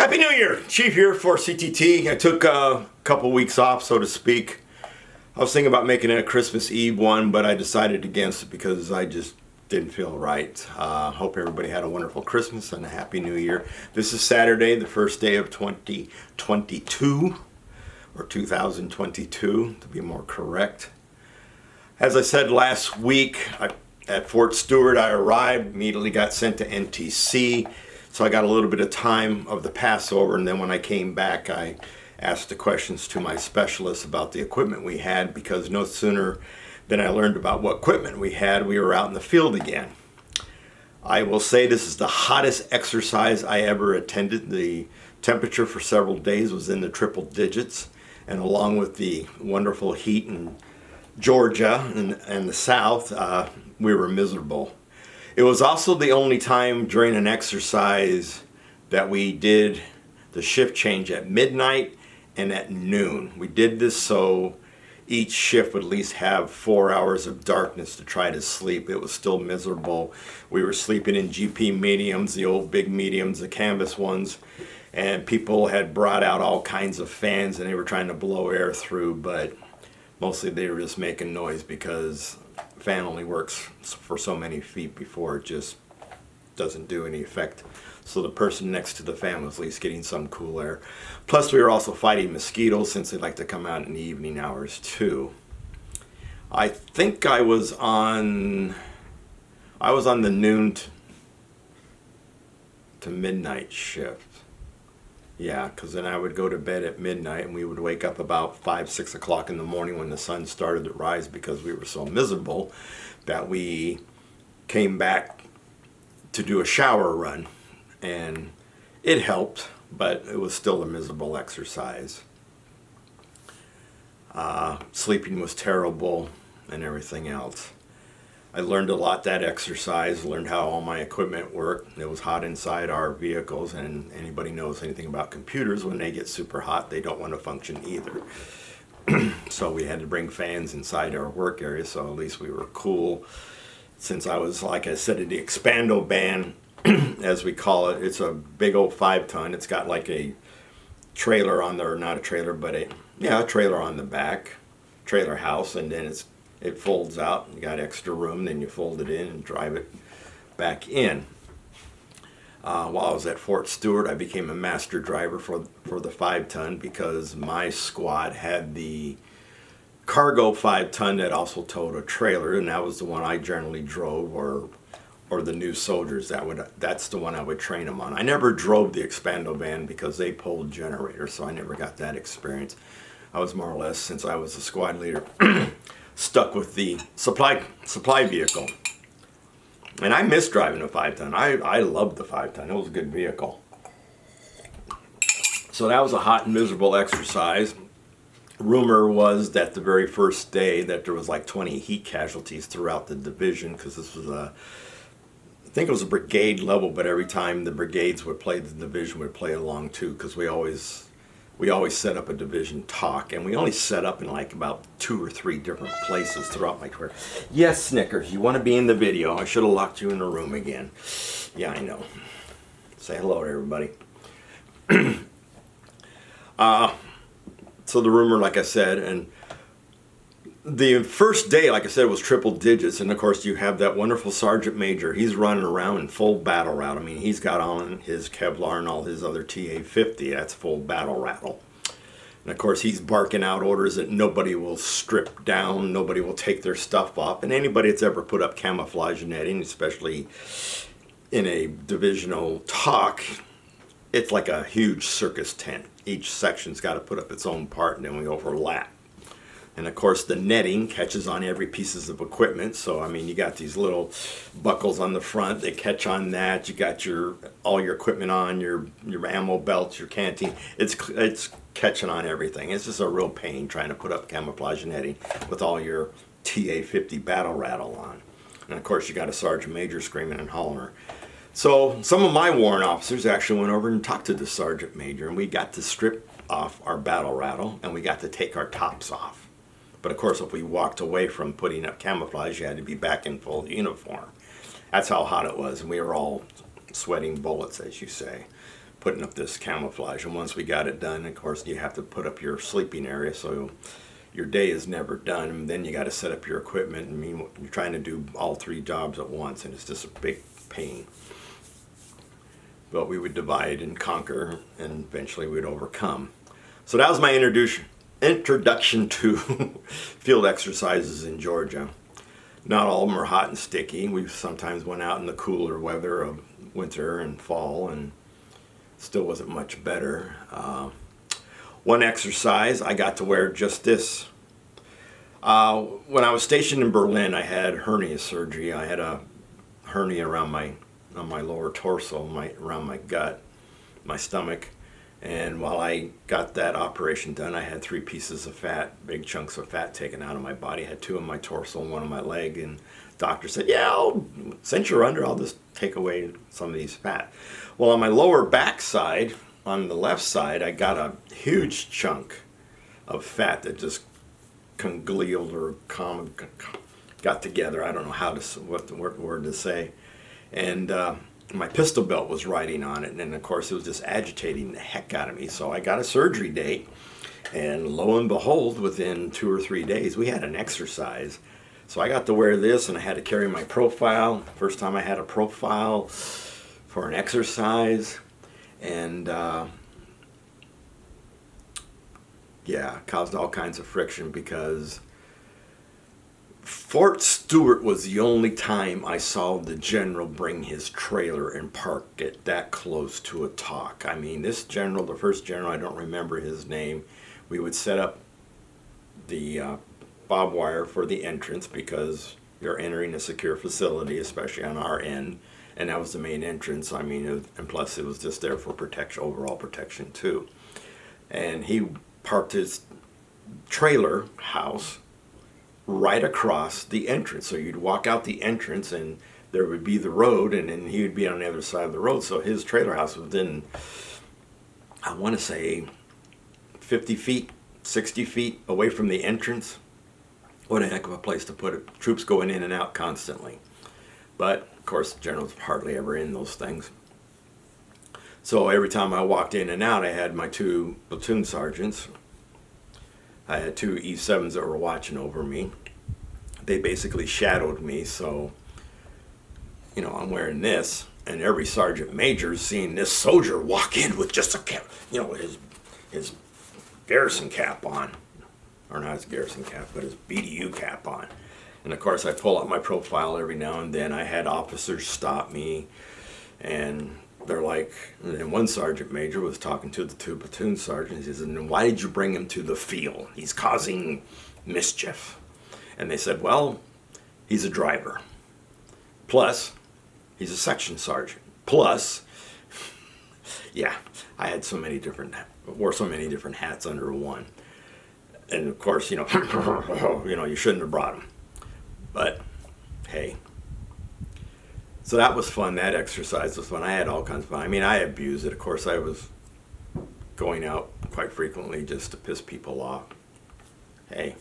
Happy New Year! Chief here for CTT. I took a couple weeks off, so to speak. I was thinking about making it a Christmas Eve one, but I decided against it because I just didn't feel right. Hope everybody had a wonderful Christmas and a Happy New Year. This is Saturday, the first day of 2022, or 2022 to be more correct. As I said last week, at Fort Stewart I arrived, immediately got sent to NTC. So I got a little bit of time of the Passover, and then when I came back I asked the questions to my specialist about the equipment we had, because no sooner than I learned about what equipment we had, we were out in the field again. I will say this is the hottest exercise I ever attended. The temperature for several days was in the triple digits, and along with the wonderful heat in Georgia and the South, we were miserable. It was also the only time during an exercise that we did the shift change at midnight and at noon. We did this so each shift would at least have 4 hours of darkness to try to sleep. It was still miserable. We were sleeping in GP mediums, the old big mediums, the canvas ones, and people had brought out all kinds of fans and they were trying to blow air through, but mostly they were just making noise because fan only works for so many feet before it just doesn't do any effect. So the person next to the fan was at least getting some cool air. Plus we were also fighting mosquitoes, since they like to come out in the evening hours too. I think I was on the noon to midnight shift. Yeah, because then I would go to bed at midnight and we would wake up about 5, 6 o'clock in the morning when the sun started to rise, because we were so miserable that we came back to do a shower run. And it helped, but it was still a miserable exercise. Sleeping was terrible and everything else. I learned a lot that exercise, learned how all my equipment worked. It was hot inside our vehicles, and anybody knows anything about computers, when they get super hot they don't want to function either. So we had to bring fans inside our work area, so at least we were cool. Since I was, like I said, in the expando band, as we call it, it's a big old 5-ton. It's got like a trailer on there, not a trailer, but a trailer on the back, trailer house, and then it folds out. You got extra room, then you fold it in and drive it back in. While I was at Fort Stewart, I became a master driver for the 5-ton, because my squad had the cargo 5-ton that also towed a trailer, and that was the one I generally drove, or the new soldiers. That's the one I would train them on. I never drove the expando van because they pulled generators, so I never got that experience. I was more or less, since I was a squad leader, stuck with the supply vehicle. And I miss driving a 5-ton. I loved the 5-ton. It was a good vehicle. So that was a hot and miserable exercise. Rumor was that the very first day that there was like 20 heat casualties throughout the division, because this was I think it was a brigade level, but every time the brigades would play, the division would play along too, because we always set up a division talk, and we only set up in like about 2 or 3 different places throughout my career. Yes, Snickers, you want to be in the video. I should have locked you in the room again. Yeah, I know. Say hello to everybody. So the rumor, like I said, and the first day, like I said, was triple digits, and of course you have that wonderful Sergeant Major. He's running around in full battle rattle. I mean, he's got on his Kevlar and all his other TA-50. That's full battle rattle. And of course he's barking out orders that nobody will strip down, nobody will take their stuff off, and anybody that's ever put up camouflage netting, especially in a divisional talk, it's like a huge circus tent. Each section's got to put up its own part, and then we overlap. And of course the netting catches on every piece of equipment. So I mean, you got these little buckles on the front, they catch on that. You got all your equipment on, your ammo belts, your canteen. It's catching on everything. It's just a real pain trying to put up camouflage netting with all your TA-50 battle rattle on. And of course you got a Sergeant Major screaming and hollering. So some of my warrant officers actually went over and talked to the Sergeant Major, and we got to strip off our battle rattle, and we got to take our tops off. But of course, if we walked away from putting up camouflage, you had to be back in full uniform. That's how hot it was, and we were all sweating bullets, as you say. putting up this camouflage. And once we got it done, of course, you have to put up your sleeping area, so your day is never done. And then you got to set up your equipment. I mean, you're trying to do all 3 jobs at once, and it's just a big pain. But we would divide and conquer, and eventually we'd overcome. So that was my introduction to field exercises in Georgia. Not all of them are hot and sticky. We sometimes went out in the cooler weather of winter and fall, and still wasn't much better. One exercise, I got to wear just this. When I was stationed in Berlin, I had hernia surgery. I had a hernia around on my lower torso, around my gut, my stomach. And while I got that operation done, I had 3 pieces of fat, big chunks of fat taken out of my body. I had 2 on my torso and 1 on my leg. And the doctor said, yeah, since you're under, I'll just take away some of these fat. Well, on my lower back side, on the left side, I got a huge chunk of fat that just congealed or got together. I don't know what word to say. And my pistol belt was riding on it, and of course it was just agitating the heck out of me. So I got a surgery date, and lo and behold, within 2 or 3 days, we had an exercise. So I got to wear this, and I had to carry my profile. First time I had a profile for an exercise, and yeah, caused all kinds of friction because Fort Stewart was the only time I saw the general bring his trailer and park it that close to a talk. I mean, this general, the first general, I don't remember his name, we would set up the barbed wire for the entrance because you're entering a secure facility, especially on our end, and that was the main entrance. I mean, and plus it was just there for protection, overall protection too. And he parked his trailer house right across the entrance. So you'd walk out the entrance and there would be the road, and then he would be on the other side of the road. So his trailer house was within, I want to say, 50 feet, 60 feet away from the entrance. What a heck of a place to put it. Troops going in and out constantly. But, of course, the general's hardly ever in those things. So every time I walked in and out, I had my 2 platoon sergeants. I had 2 E7s that were watching over me. They basically shadowed me, so, you know, I'm wearing this, and every sergeant major is seeing this soldier walk in with just a cap, you know, his garrison cap on. Or not his garrison cap, but his BDU cap on. And of course, I pull out my profile every now and then. I had officers stop me, and they're like, and one sergeant major was talking to the 2 platoon sergeants. He said, and why did you bring him to the field? He's causing mischief. And they said, well, he's a driver. Plus, he's a section sergeant. Plus, yeah, I had wore so many different hats under one. And of course, you know, you shouldn't have brought him. But, hey. So that was fun. That exercise was fun. I had all kinds of fun. I mean, I abused it. Of course, I was going out quite frequently just to piss people off. Hey,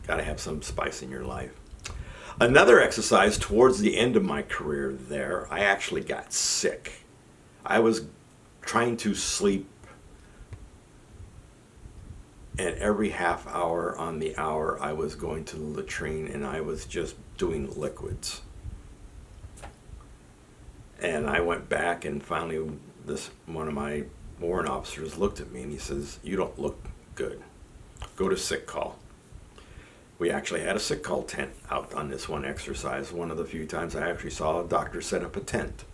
got to have some spice in your life. Another exercise towards the end of my career there, I actually got sick. I was trying to sleep, and every half hour on the hour I was going to the latrine, and I was just doing liquids. And I went back, and finally one of my warrant officers looked at me and he says, you don't look good. Go to sick call. We actually had a sick call tent out on this one exercise. One of the few times I actually saw a doctor set up a tent.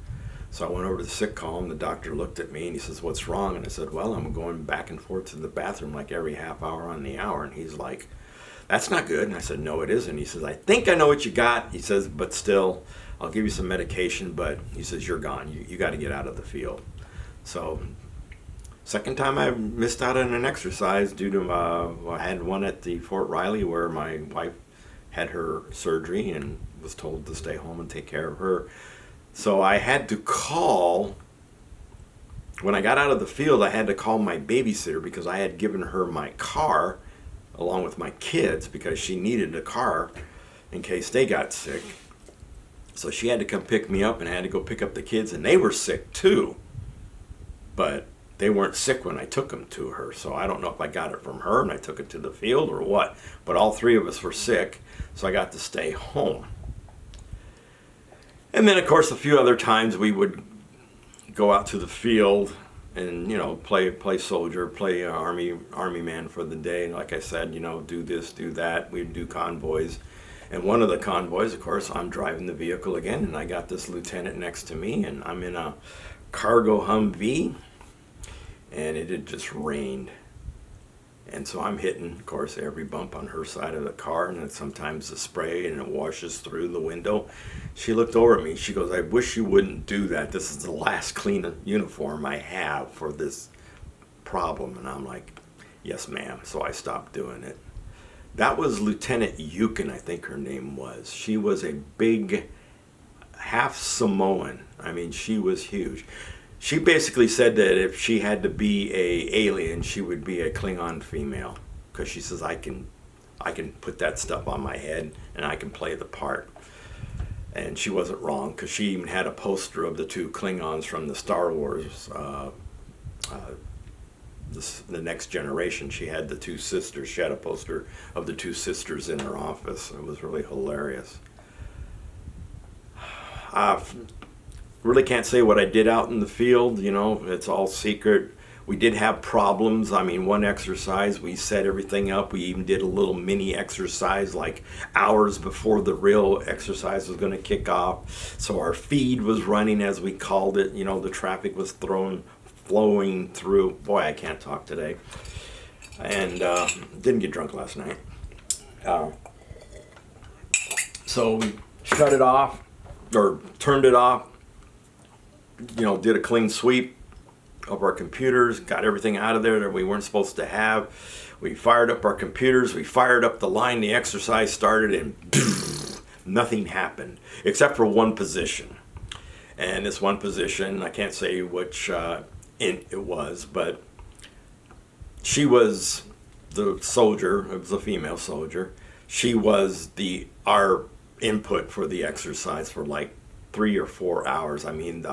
So I went over to the sick call, and the doctor looked at me and he says, what's wrong? And I said, well, I'm going back and forth to the bathroom like every half hour on the hour. And he's like, that's not good. And I said, no, it isn't. He says, I think I know what you got. He says, but still, I'll give you some medication, but he says, you're gone. You got to get out of the field. So second time I missed out on an exercise due to, I had one at the Fort Riley where my wife had her surgery and was told to stay home and take care of her. So I had to call, when I got out of the field, I had to call my babysitter because I had given her my car along with my kids because she needed a car in case they got sick. So she had to come pick me up, and I had to go pick up the kids, and they were sick too. but they weren't sick when I took them to her. So I don't know if I got it from her and I took it to the field or what. But all three of us were sick, so I got to stay home. And then, of course, a few other times we would go out to the field and, you know, play soldier, play army man for the day. And like I said, you know, do this, do that. We'd do convoys. And one of the convoys, of course, I'm driving the vehicle again, and I got this lieutenant next to me, and I'm in a cargo Humvee, and it had just rained. And so I'm hitting, of course, every bump on her side of the car, and then sometimes the spray, and it washes through the window. She looked over at me. She goes, "I wish you wouldn't do that. This is the last clean uniform I have for this problem." And I'm like, "Yes, ma'am." So I stopped doing it. That was Lieutenant Yukon, I think her name was. She was a big, half Samoan. I mean, she was huge. She basically said that if she had to be a alien, she would be a Klingon female, because she says, I can put that stuff on my head and I can play the part. And she wasn't wrong, because she even had a poster of the two Klingons from the Star Wars, the Next Generation. She had the two sisters. She had a poster of the two sisters in her office. It was really hilarious. Really can't say what I did out in the field, you know, it's all secret. We did have problems. I mean, one exercise, we set everything up. We even did a little mini exercise like hours before the real exercise was going to kick off. So our feed was running, as we called it. You know, the traffic was flowing through. Boy, I can't talk today. And didn't get drunk last night. So we shut it off, or turned it off. You know, did a clean sweep of our computers, got everything out of there that we weren't supposed to have. We fired up our computers, we fired up the line, the exercise started, and nothing happened except for one position. And this one position, I can't say which it was, but she was the soldier. It was a female soldier. She was our input for the exercise for like 3 or 4 hours. I mean,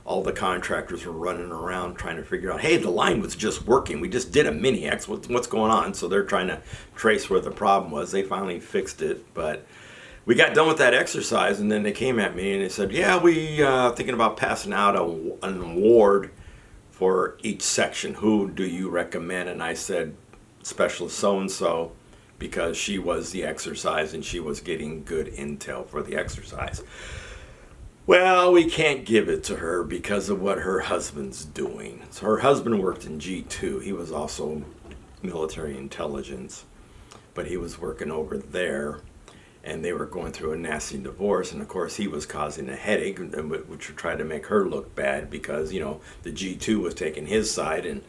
all the contractors were running around trying to figure out, hey, the line was just working. We just did a mini X. What's going on? So they're trying to trace where the problem was. They finally fixed it, but we got done with that exercise, and then they came at me and they said, yeah, we thinking about passing out an award for each section. Who do you recommend? And I said, Specialist so-and-so, because she was the exercise and she was getting good intel for the exercise. Well, we can't give it to her because of what her husband's doing. So her husband worked in G2. He was also military intelligence, but he was working over there, and they were going through a nasty divorce, and of course he was causing a headache, which would try to make her look bad because, you know, the G2 was taking his side and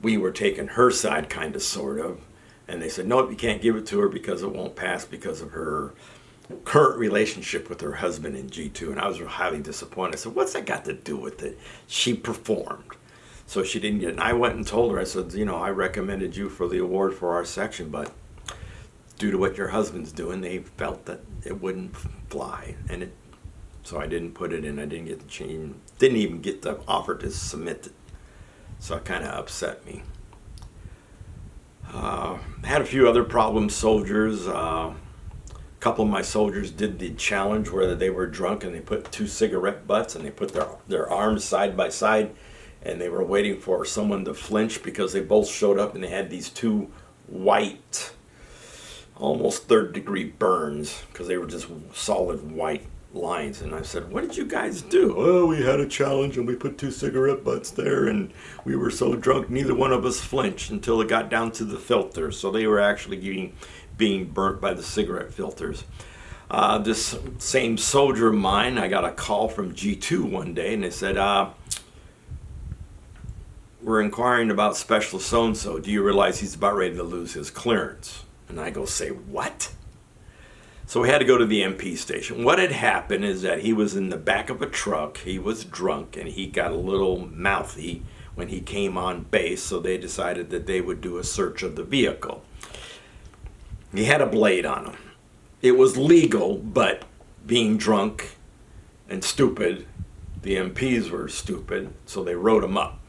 we were taking her side, kind of, sort of. And they said, no, you can't give it to her because it won't pass because of her current relationship with her husband in G2. And I was highly disappointed. I said, what's that got to do with it? She performed, so she didn't get it. And I went and told her, I said, you know, I recommended you for the award for our section, but due to what your husband's doing, they felt that it wouldn't fly. And so I didn't put it in. I didn't get the change, didn't even get the offer to submit it. So it kind of upset me. Had a few other problem soldiers. Couple of my soldiers did the challenge where they were drunk and they put 2 cigarette butts and they put their arms side by side, and they were waiting for someone to flinch because they both showed up and they had these 2 white, almost 3rd-degree burns because they were just solid white lines. And I said, what did you guys do? Oh, we had a challenge and we put 2 cigarette butts there and we were so drunk neither one of us flinched until it got down to the filter. So they were actually being burnt by the cigarette filters. This same soldier of mine, I got a call from G2 one day and they said, we're inquiring about Specialist so-and-so. Do you realize he's about ready to lose his clearance? And I go, say what? So we had to go to the MP station. What had happened is that he was in the back of a truck, he was drunk, and he got a little mouthy when he came on base, so they decided that they would do a search of the vehicle. He had a blade on him. It was legal, but being drunk and stupid, the MPs were stupid, so they wrote him up.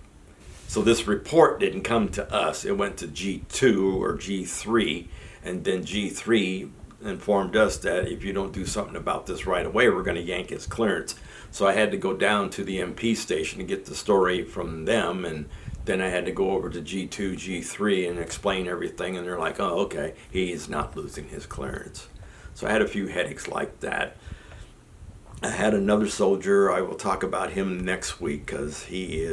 So this report didn't come to us. It went to G2 or G3, and then G3 informed us that if you don't do something about this right away, we're going to yank his clearance. So I had to go down to the MP station to get the story from them, and then I had to go over to G2, G3 and explain everything, and they're like, oh, okay, he is not losing his clearance. So I had a few headaches like that. I had another soldier, I will talk about him next week because he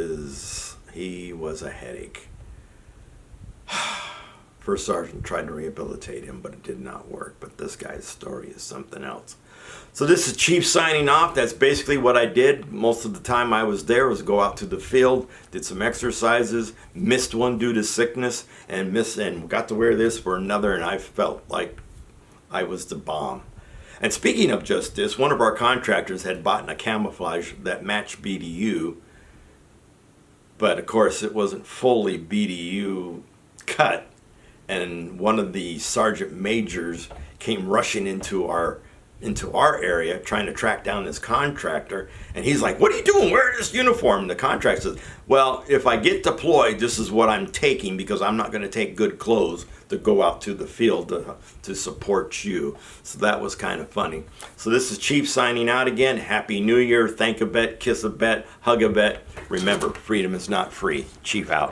was a headache. First sergeant tried to rehabilitate him, but it did not work. But this guy's story is something else. So this is Chief signing off. That's basically what I did. Most of the time I was there was go out to the field, did some exercises, missed one due to sickness, and got to wear this for another, and I felt like I was the bomb. And speaking of just this, one of our contractors had bought a camouflage that matched BDU, but of course it wasn't fully BDU cut. And one of the sergeant majors came rushing into our area trying to track down this contractor, and he's like, what are you doing wearing this uniform? And the contractor says, well, if I get deployed, this is what I'm taking, because I'm not going to take good clothes to go out to the field to support you. So that was kind of funny. So this is Chief signing out again. Happy New Year. Thank a bet, kiss a bet, hug a bet. Remember, freedom is not free. Chief out.